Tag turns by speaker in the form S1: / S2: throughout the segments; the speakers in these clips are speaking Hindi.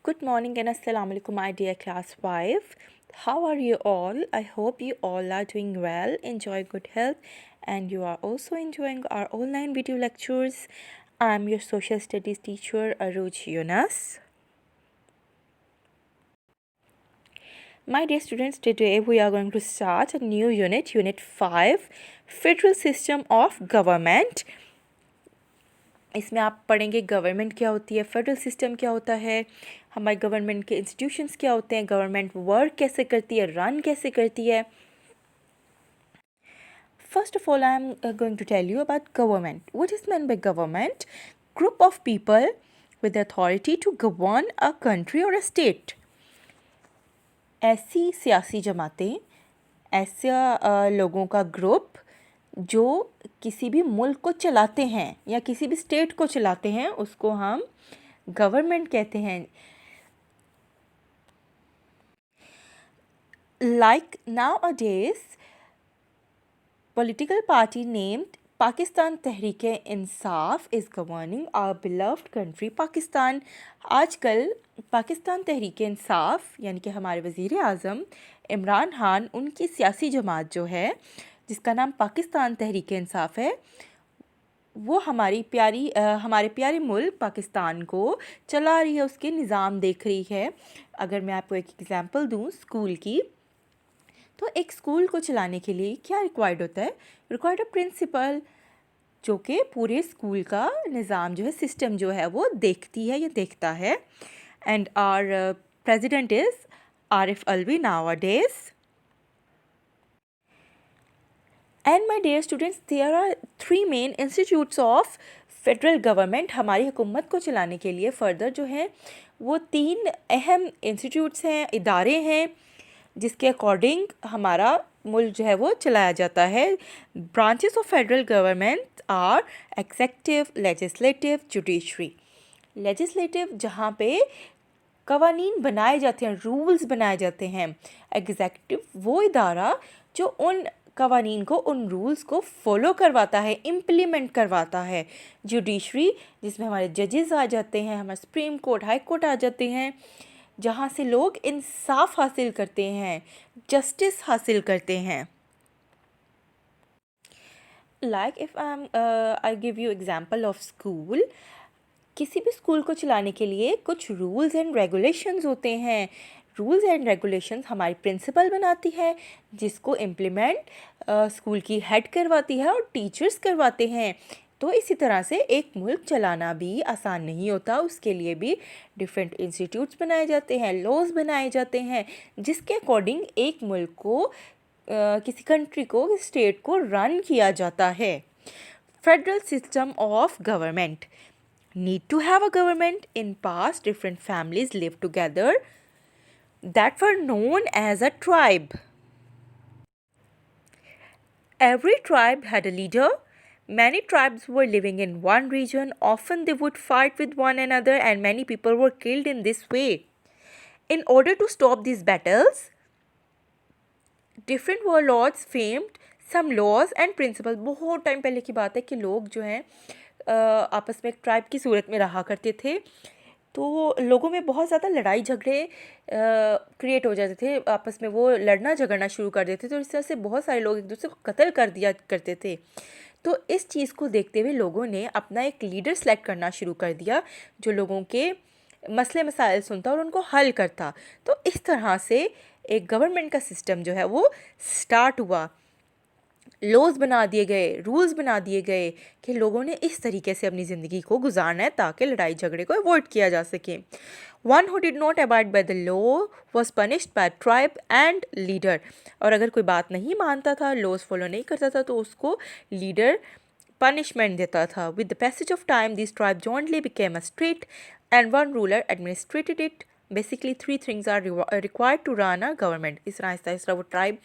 S1: Good morning and assalamu alaikum, my dear class 5. How are you all? I hope you all are doing well, enjoy good health, and you are also enjoying our online video lectures. I'm your social studies teacher, Aruj Yunus. My dear students, today we are going to start a new unit, Unit 5, Federal System of Government. इसमें आप पढ़ेंगे गवर्नमेंट क्या होती है, फेडरल सिस्टम क्या होता है, हमारे गवर्नमेंट के इंस्टीट्यूशंस क्या होते हैं, गवर्नमेंट वर्क कैसे करती है, रन कैसे करती है. First of all, I am going to tell you about government. What is meant by government? Group of people with the authority to govern a country or a state. ऐसी सियासी जमातें, ऐसा लोगों का ग्रुप जो किसी भी मुल्क को चलाते हैं या किसी भी स्टेट को चलाते हैं, उसको हम गवर्नमेंट कहते हैं. Like nowadays, political party named Pakistan Tehreek-e-Insaf is governing our beloved country Pakistan. आजकल पाकिस्तान तहरीक इंसाफ यानी कि हमारे वज़ीर आज़म इमरान खान, उनकी सियासी जमात जो है जिसका नाम पाकिस्तान तहरीक इंसाफ है, वो हमारे प्यारे मुल्क पाकिस्तान को चला रही है, उसके निज़ाम देख रही है. अगर मैं आपको एक एग्ज़ाम्पल दूँ स्कूल की, तो एक स्कूल को चलाने के लिए क्या रिक्वायर्ड होता है? रिक्वायर्ड अ प्रिंसिपल, जो कि पूरे स्कूल का निज़ाम जो है, सिस्टम जो है वो देखती है या देखता है. And our president is Arif Alvi nowadays. And my dear students, there are three main institutes of federal government. हमारी हुकूमत को चलाने के लिए फर्दर जो है वो 3 अहम इंस्टीट्यूट्स हैं, इदारे हैं, जिसके अकॉर्डिंग हमारा मुल्क जो है वो चलाया जाता है. Branches of federal government are executive, legislative, judiciary. Legislative जहाँ पे कवानीन बनाए जाते हैं, रूल्स बनाए जाते हैं. एग्जेक्टिव वो इदारा जो उन कवानीन को, उन रूल्स को फॉलो करवाता है, इम्प्लीमेंट करवाता है. जुडिशरी जिसमें हमारे जजेस आ जाते हैं, हमारे सुप्रीम कोर्ट, हाई कोर्ट आ जाते हैं, जहाँ से लोग इंसाफ हासिल करते हैं, जस्टिस हासिल करते हैं. Like if I give you example of school. किसी भी स्कूल को चलाने के लिए कुछ रूल्स एंड रेगुलेशंस होते हैं. रूल्स एंड रेगुलेशंस हमारी प्रिंसिपल बनाती है, जिसको इम्प्लीमेंट स्कूल की हेड करवाती है और टीचर्स करवाते हैं. तो इसी तरह से एक मुल्क चलाना भी आसान नहीं होता, उसके लिए भी डिफरेंट इंस्टीट्यूट्स बनाए जाते हैं, लॉज बनाए जाते हैं, जिसके अकॉर्डिंग एक मुल्क को, किसी कंट्री को, स्टेट को रन किया जाता है. Federal system of government. Need to have a government. In past, different families lived together that were known as a tribe. Every tribe had a leader. Many tribes were living in one region. Often they would fight with one another and many people were killed in this way. In order to stop these battles, different warlords framed some laws and principles. बहुत टाइम पहले की बात है कि लोग जो हैं आपस में एक ट्राइब की सूरत में रहा करते थे. तो लोगों में बहुत ज़्यादा लड़ाई झगड़े क्रिएट हो जाते थे, आपस में वो लड़ना झगड़ना शुरू कर देते थे, तो इस तरह से बहुत सारे लोग एक दूसरे को कत्ल कर दिया करते थे. तो इस चीज़ को देखते हुए लोगों ने अपना एक लीडर सेलेक्ट करना शुरू कर दिया, जो लोगों के मसले मसाइल सुनता और उनको हल करता. तो इस तरह से एक गवर्नमेंट का सिस्टम जो है वो स्टार्ट हुआ. लॉज बना दिए गए, रूल्स बना दिए गए कि लोगों ने इस तरीके से अपनी ज़िंदगी को गुजारना है ताकि लड़ाई झगड़े को अवॉइड किया जा सके. One who did not abide by the law was punished bye tribe and leader. और अगर कोई बात नहीं मानता था, लॉज फॉलो नहीं करता था, तो उसको लीडर पनिशमेंट देता था. With the passage of time this tribe jointly became a state and one ruler administered it. Basically 3 things are required to run a government. इस तरह आहिस्ता वो ट्राइब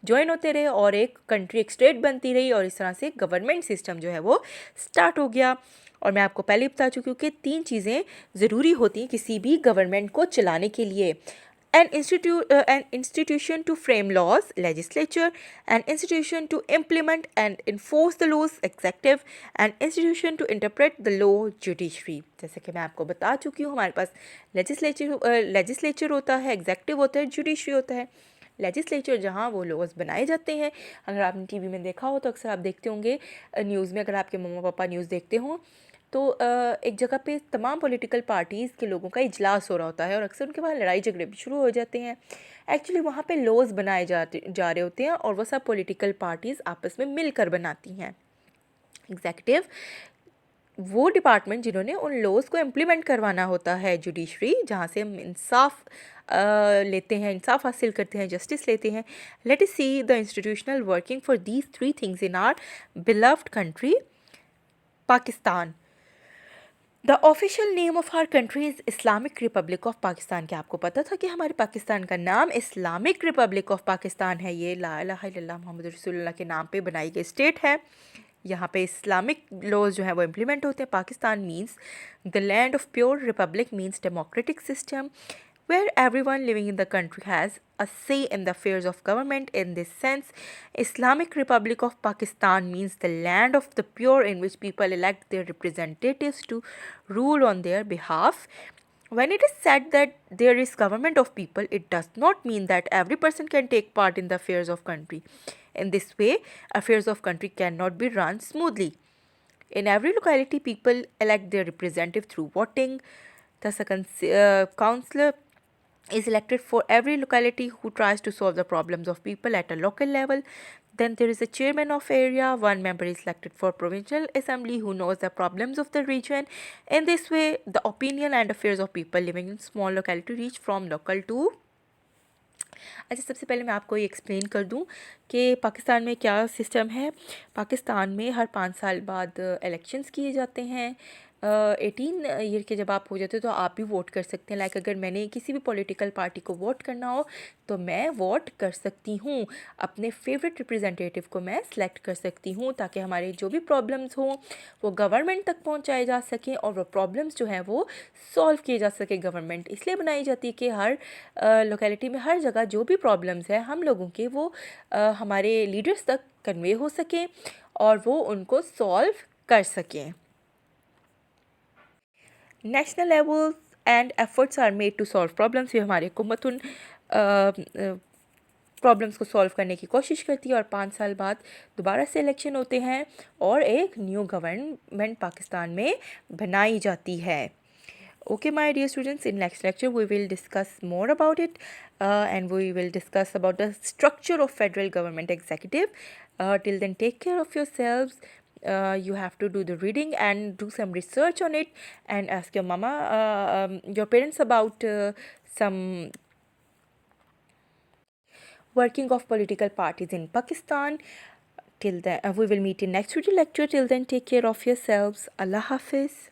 S1: ज्वाइन होते रहे और एक कंट्री, एक स्टेट बनती रही, और इस तरह से गवर्नमेंट सिस्टम जो है वो स्टार्ट हो गया. और मैं आपको पहले बता चुकी हूँ कि 3 चीज़ें ज़रूरी होती हैं किसी भी गवर्नमेंट को चलाने के लिए. an institution to frame laws, legislature, an institution to implement and enforce the laws, executive, an institution to interpret the law, judiciary. जैसे कि मैं आपको बता चुकी हूँ, हमारे पास लेजिस्लेचर होता है, एग्जेक्टिव होता है, जुडिशरी होता है। लेजिस्लेचर जहाँ वो लॉज बनाए जाते हैं, अगर आपने टीवी में देखा हो तो अक्सर आप देखते होंगे न्यूज़ में, अगर आपके मम्मा पापा न्यूज़ देखते हों तो एक जगह पे तमाम पॉलिटिकल पार्टीज़ के लोगों का इजलास हो रहा होता है और अक्सर उनके वहाँ लड़ाई झगड़े भी शुरू हो जाते हैं। एक्चुअली वहाँ पे लॉज बनाए जा रहे होते हैं और वो सब पॉलिटिकल पार्टीज़ आपस में मिलकर बनाती हैं। एग्जेक्टिव वो डिपार्टमेंट जिन्होंने उन लॉज को इम्प्लीमेंट करवाना होता है। जुडिशरी जहाँ से हम इंसाफ लेते हैं, इंसाफ हासिल करते हैं, जस्टिस लेते हैं। Let us see the institutional working for these three things in our beloved country Pakistan. The official name of our country is Islamic Republic of Pakistan. क्या आपको पता था कि हमारे पाकिस्तान का नाम इस्लामिक रिपब्लिक ऑफ पाकिस्तान है? ये ला इलाहा इल्लल्लाह मोहम्मद रसूलुल्लाह के नाम पे बनाई गई स्टेट है। यहाँ पे इस्लामिक लॉज जो है वो इम्प्लीमेंट होते हैं। Pakistan means the land of pure, Republic means democratic system where everyone living in the country has a say in the affairs of government. In this sense, Islamic Republic of Pakistan means the land of the pure, in which people elect their representatives to rule on their behalf. When it is said that there is government of people, it does not mean that every person can take part in the affairs of country. In this way, affairs of country cannot be run smoothly. In every locality, people elect their representative through voting. Thus, a councillor is elected for every locality who tries to solve the problems of people at a local level. Then there is a chairman of area. One member is elected for provincial assembly who knows the problems of the region. In this way, the opinion and affairs of people living in small locality reach from local to। अच्छा, सबसे पहले मैं आपको ये एक्सप्लेन कर दूं कि पाकिस्तान में क्या सिस्टम है। पाकिस्तान में हर 5 साल बाद इलेक्शंस किए जाते हैं। 18 ईयर के जब आप हो जाते हो तो आप भी वोट कर सकते हैं। लाइक अगर मैंने किसी भी पॉलिटिकल पार्टी को वोट करना हो तो मैं वोट कर सकती हूँ, अपने फेवरेट रिप्रेजेंटेटिव को मैं सिलेक्ट कर सकती हूँ ताकि हमारे जो भी प्रॉब्लम्स हों वो गवर्नमेंट तक पहुँचाए जा सकें और वो प्रॉब्लम्स जो हैं वो सॉल्व किए जा सके। गवर्नमेंट इसलिए बनाई जाती है कि हर लोकेलिटी में, हर जगह जो भी प्रॉब्लम्स हैं हम लोगों के, वो हमारे लीडर्स तक कन्वे हो सकें और वो उनको सॉल्व कर सकें। National level and efforts are made to solve problems. ये हमारी हुकूमत उन प्रॉब्लम्स को सॉल्व करने की कोशिश करती है और 5 साल बाद दोबारा से इलेक्शन होते हैं और एक न्यू गवर्नमेंट पाकिस्तान में बनाई जाती है। Okay, my dear students, in next lecture we will discuss more about it and we will discuss about the structure of federal government executive. Till then, take care of yourselves. You have to do the reading and do some research on it and ask your mama, your parents about some working of political parties in Pakistan. Till then, we will meet in next video lecture. Till then, take care of yourselves. Allah Hafiz.